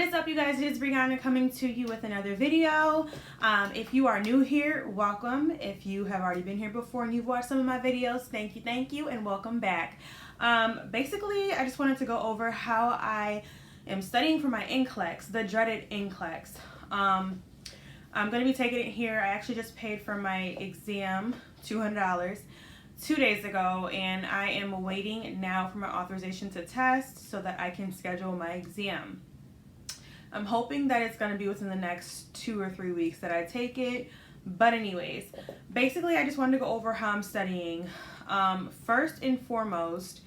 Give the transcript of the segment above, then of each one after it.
is up, you guys? It is Brianna coming to you with another video. If you are new here, welcome. If you have already been here before and you've watched some of my videos, thank you, and welcome back. Basically, I just wanted to go over how I am studying for my Nclex, the dreaded Nclex. I'm going to be taking it here. I actually just paid for my exam, $200, 2 days ago, and I am waiting now for my authorization to test so that I can schedule my exam. I'm hoping that it's going to be within the next 2 or 3 weeks that I take it. But anyways, basically I just wanted to go over how I'm studying. First and foremost,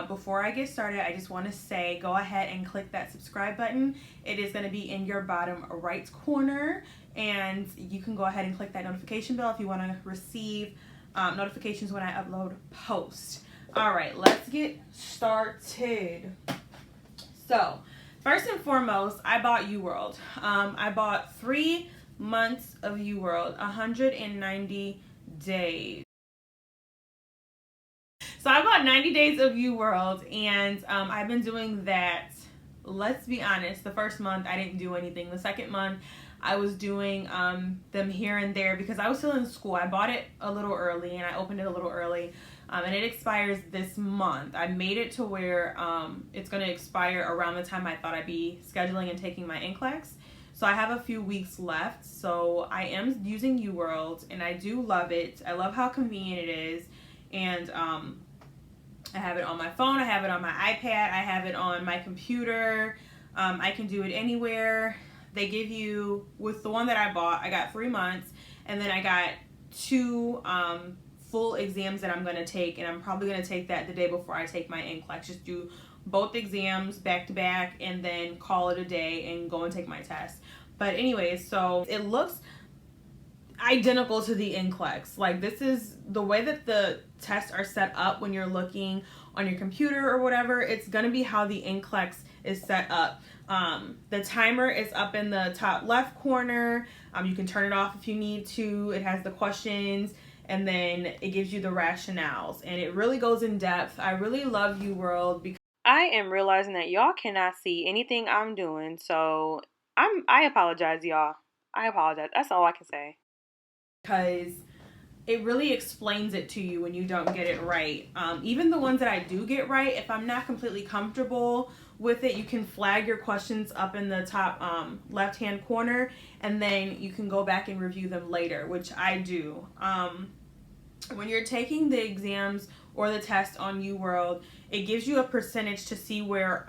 before I get started, I just want to say go ahead and click that subscribe button. It is going to be in your bottom right corner, and you can go ahead and click that notification bell if you want to receive notifications when I upload posts. Alright, let's get started. So, first and foremost, I bought UWorld. I bought 3 months of UWorld, 190 days. So I bought 90 days of UWorld, and I've been doing that. Let's be honest, the first month I didn't do anything. The second month I was doing them here and there because I was still in school. I bought it a little early and I opened it a little early, and it expires this month. I made it to where it's going to expire around the time I thought I'd be scheduling and taking my Nclex. So I have a few weeks left. So I am using UWorld and I do love it. I love how convenient it is, and I have it on my phone, I have it on my iPad, I have it on my computer. I can do it anywhere. They give you, with the one that I bought, I got 3 months, and then I got 2 full exams that I'm going to take, and I'm probably going to take that the day before I take my Nclex. Just do both exams back to back and then call it a day and go and take my test. But anyways, so it looks identical to the Nclex. Like, this is the way that the tests are set up when you're looking on your computer or whatever. It's going to be how the Nclex is set up. The timer is up in the top left corner. You can turn it off if you need to. It has the questions, and then it gives you the rationales, and it really goes in depth. I really love UWorld because I am realizing that y'all cannot see anything I'm doing, so I apologize, y'all. I apologize. That's all I can say, because it really explains it to you when you don't get it right. Even the ones that I do get right, if I'm not completely comfortable with it, you can flag your questions up in the top left hand corner, and then you can go back and review them later, which I do. When you're taking the exams or the test on UWorld, it gives you a percentage to see where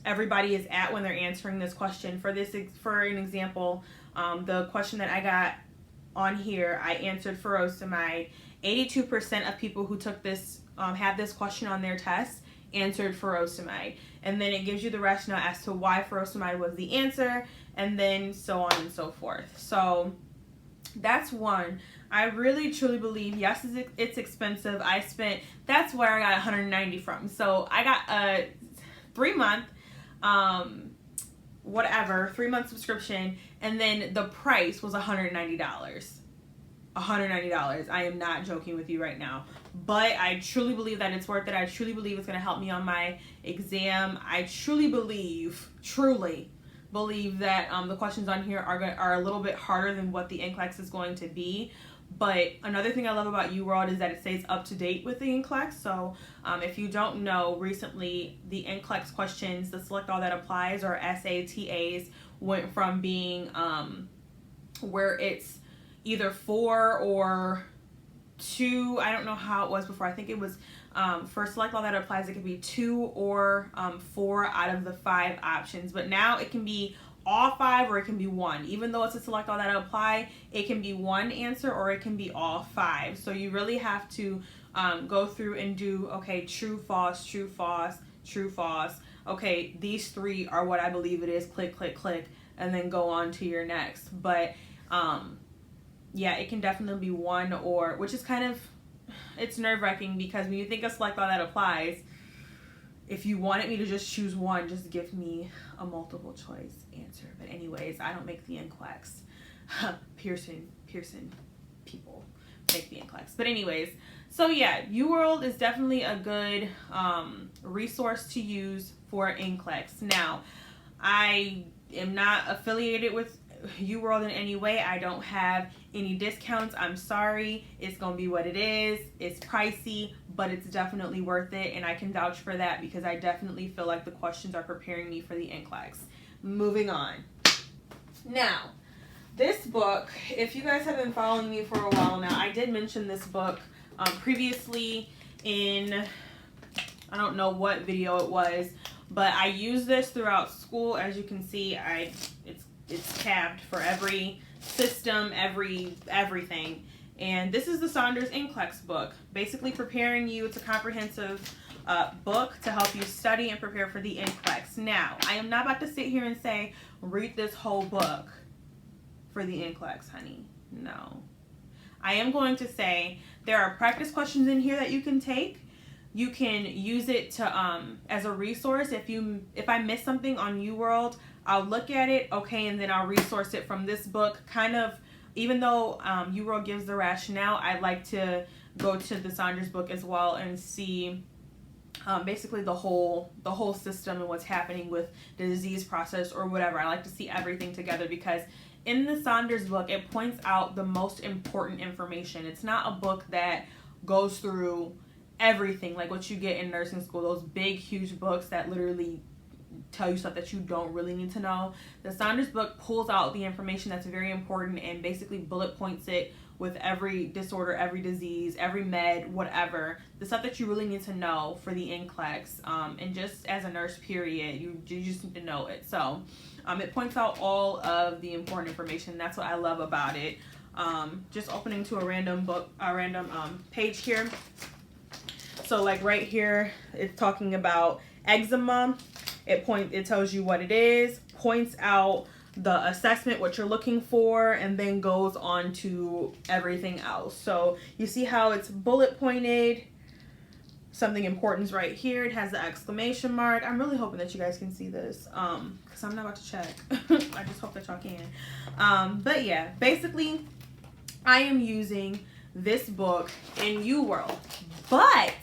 everybody is at when they're answering this question. For an example, the question that I got on here, I answered furosemide. 82% of people who took this, had this question on their test, answered furosemide. And then it gives you the rationale as to why furosemide was the answer, and then so on and so forth. So that's one. I really truly believe, yes, it's expensive. That's where I got 190 from. So I got a 3-month, 3-month subscription, and then the price was $190. $190. I am not joking with you right now, but I truly believe that it's worth it. I truly believe it's going to help me on my exam. I truly believe that the questions on here are a little bit harder than what the Nclex is going to be. But another thing I love about UWorld is that it stays up to date with the Nclex. So if you don't know, recently the Nclex questions, the Select All That Applies, or SATAs, went from being where it's either 4 or 2. I don't know how it was before. I think it was for Select All That Applies, it could be 2 or 4 out of the 5 options. But now it can be all 5, or it can be 1. Even though it's a Select All That Apply, it can be 1 answer or it can be all 5. So you really have to go through and do, okay, true, false, true, false, true, false. Okay, these 3 are what I believe it is. Click, click, click, and then go on to your next. But yeah, it can definitely be 1 or, which is kind of, it's nerve-wracking, because when you think of Select All That Applies, if you wanted me to just choose 1, just give me a multiple choice answer. But anyways, I don't make the Nclex. Pearson people make the Nclex. But anyways, so yeah, UWorld is definitely a good resource to use for Nclex. Now, I am not affiliated with UWorld in any way. I don't have any discounts. I'm sorry. It's gonna be what it is. It's pricey, but it's definitely worth it, and I can vouch for that because I definitely feel like the questions are preparing me for the NCLEX. Moving on. Now, this book, if you guys have been following me for a while now, I did mention this book previously in, I don't know what video it was, but I use this throughout school. As you can see, it's tabbed for every system, everything. And this is the Saunders NCLEX book, basically preparing you. It's a comprehensive book to help you study and prepare for the NCLEX. Now, I am not about to sit here and say, read this whole book for the NCLEX, honey. No. I am going to say there are practice questions in here that you can take. You can use it to as a resource. If I miss something on UWorld, I'll look at it, okay, and then I'll resource it from this book. Kind of, even though UWorld gives the rationale, I like to go to the Saunders book as well and see basically the whole system and what's happening with the disease process or whatever. I like to see everything together because in the Saunders book, it points out the most important information. It's not a book that goes through everything like what you get in nursing school, those big, huge books that literally tell you stuff that you don't really need to know. The Saunders book pulls out the information that's very important and basically bullet points it with every disorder, every disease, every med, whatever. The stuff that you really need to know for the NCLEX, and just as a nurse, period, you just need to know it. So it points out all of the important information. That's what I love about it. Just opening to a random page here. So like right here, it's talking about eczema. It tells you what it is, points out the assessment, what you're looking for, and then goes on to everything else. So you see how it's bullet pointed. Something important is right here. It has the exclamation mark. I'm really hoping that you guys can see this because I'm not about to check. I just hope that y'all can. But yeah, basically, I am using this book in UWorld. But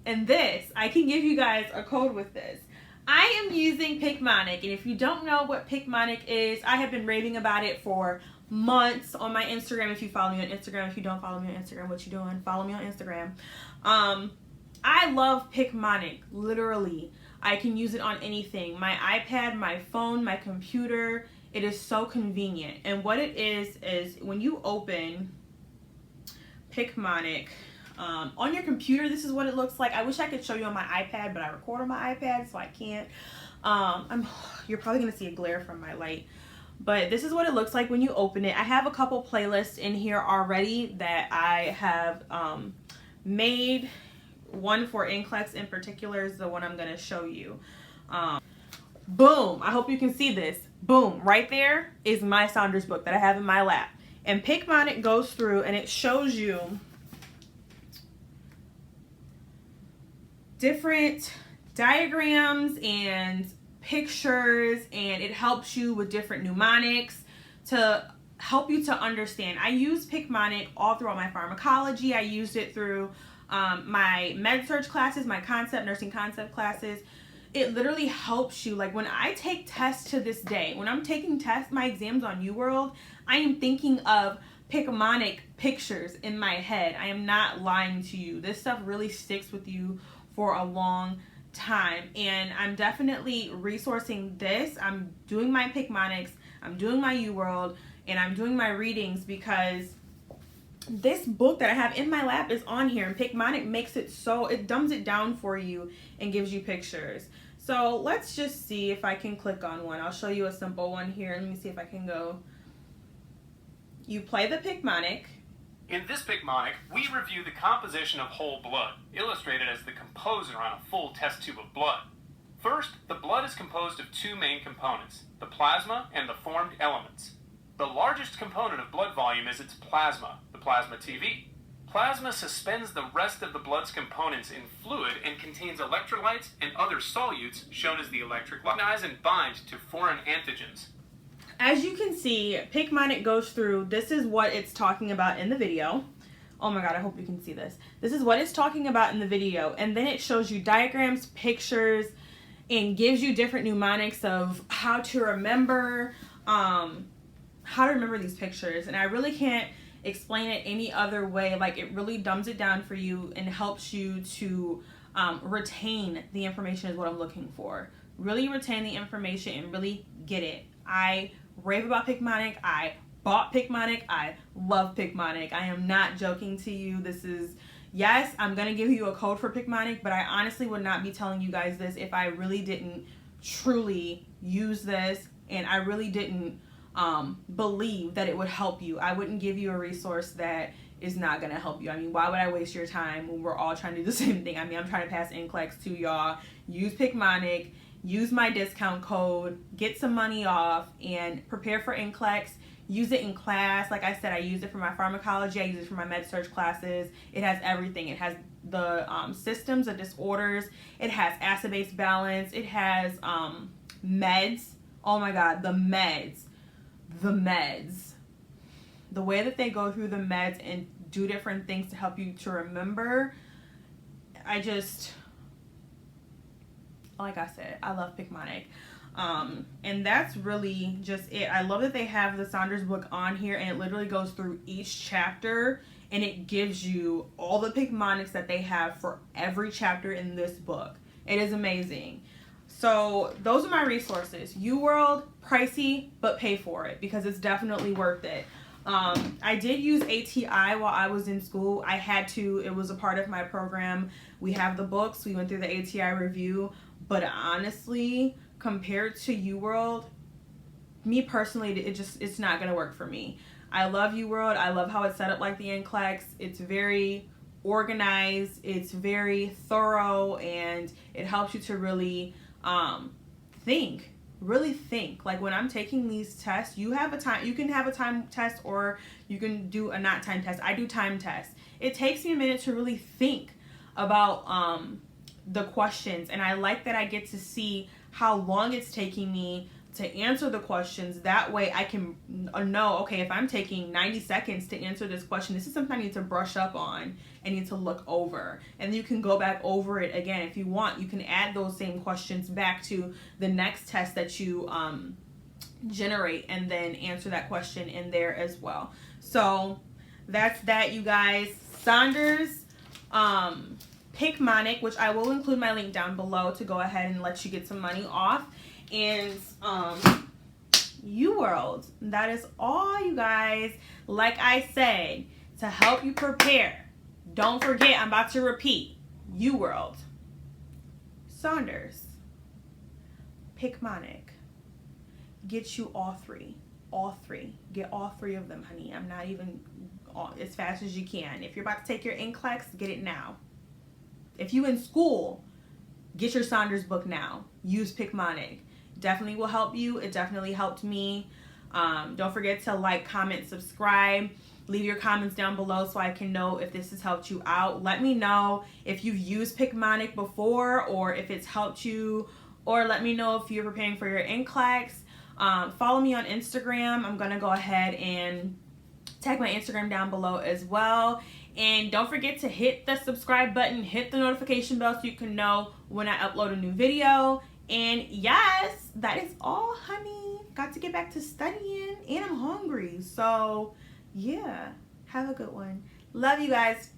in this, I can give you guys a code with this. I am using Picmonic, and if you don't know what Picmonic is, I have been raving about it for months on my Instagram. If you follow me on Instagram, if you don't follow me on Instagram, what you doing? Follow me on Instagram. I love Picmonic, literally. I can use it on anything. My iPad, my phone, my computer. It is so convenient. And what it is when you open Picmonic, on your computer, this is what it looks like. I wish I could show you on my iPad, but I record on my iPad, so I can't. You're probably going to see a glare from my light. But this is what it looks like when you open it. I have a couple playlists in here already that I have made. One for NCLEX in particular is the one I'm going to show you. Boom. I hope you can see this. Boom. Right there is my Saunders book that I have in my lap. And Picmonic goes through and it shows you different diagrams and pictures, and it helps you with different mnemonics to help you to understand. I use Picmonic all throughout my pharmacology. I used it through my med-surg classes, my nursing concept classes. It literally helps you. Like when I take tests to this day, when I'm taking my exams on UWorld, I am thinking of Picmonic pictures in my head. I am not lying to you. This stuff really sticks with you for a long time, and I'm definitely resourcing this. I'm doing my Picmonics, I'm doing my UWorld, and I'm doing my readings because this book that I have in my lap is on here, and Picmonic makes it so, it dumbs it down for you and gives you pictures. So let's just see if I can click on one. I'll show you a simple one here. Let me see if I can go. You play the Picmonic. In this Picmonic, we review the composition of whole blood, illustrated as the composer on a full test tube of blood. First, the blood is composed of two main components, the plasma and the formed elements. The largest component of blood volume is its plasma, the plasma TV. Plasma suspends the rest of the blood's components in fluid and contains electrolytes and other solutes shown as the electrolytes and bind to foreign antigens. As you can see, Picmonic goes through, this is what it's talking about in the video. Oh my god, I hope you can see this. This is what it's talking about in the video, and then it shows you diagrams, pictures, and gives you different mnemonics of how to remember these pictures. And I really can't explain it any other way. Like, it really dumbs it down for you and helps you to retain the information is what I'm looking for. Really retain the information and really get it. I rave about Picmonic. I bought Picmonic. I love Picmonic. I am not joking to you. This is, yes, I'm going to give you a code for Picmonic, but I honestly would not be telling you guys this if I really didn't truly use this and I really didn't believe that it would help you. I wouldn't give you a resource that is not going to help you. I mean, why would I waste your time when we're all trying to do the same thing? I mean, I'm trying to pass Nclex to y'all. Use Picmonic. Use my discount code. Get some money off and prepare for Nclex. Use it in class. Like I said, I use it for my pharmacology. I use it for my med surg classes. It has everything. It has the systems of disorders. It has acid-base balance. It has meds. Oh my God, the meds. The way that they go through the meds and do different things to help you to remember. Like I said, I love Picmonic. And that's really just it. I love that they have the Saunders book on here and it literally goes through each chapter and it gives you all the Picmonics that they have for every chapter in this book. It is amazing. So those are my resources. UWorld, pricey, but pay for it because it's definitely worth it. I did use ATI while I was in school. I had to. It was a part of my program. We have the books. We went through the ATI review. But honestly, compared to UWorld, me personally, it's not going to work for me. I love UWorld. I love how it's set up like the Nclex. It's very organized. It's very thorough. And it helps you to really really think. Like when I'm taking these tests, you can have a time test or you can do a not time test. I do time tests. It takes me a minute to really think about the questions, and I like that I get to see how long it's taking me to answer the questions. That way I can know, okay, if I'm taking 90 seconds to answer this question, this is something I need to brush up on and need to look over. And you can go back over it again. If you want, you can add those same questions back to the next test that you generate and then answer that question in there as well. So that's that, you guys. Saunders Picmonic, which I will include my link down below to go ahead and let you get some money off. And UWorld, that is all, you guys. Like I said, to help you prepare, don't forget, I'm about to repeat, UWorld, Saunders, Picmonic, get you all three. Get all three of them, honey. I'm not even as fast as you can. If you're about to take your Nclex, get it now. If you in school, get your Saunders book now. Use Picmonic. Definitely will help you. It definitely helped me. Don't forget to like, comment, subscribe. Leave your comments down below so I can know if this has helped you out. Let me know if you've used Picmonic before or if it's helped you, or let me know if you're preparing for your Nclex. Follow me on Instagram. I'm going to go ahead and tag my Instagram down below as well. And don't forget to hit the subscribe button, hit the notification bell so you can know when I upload a new video. And yes, that is all, honey. Got to get back to studying and I'm hungry. So yeah, have a good one. Love you guys.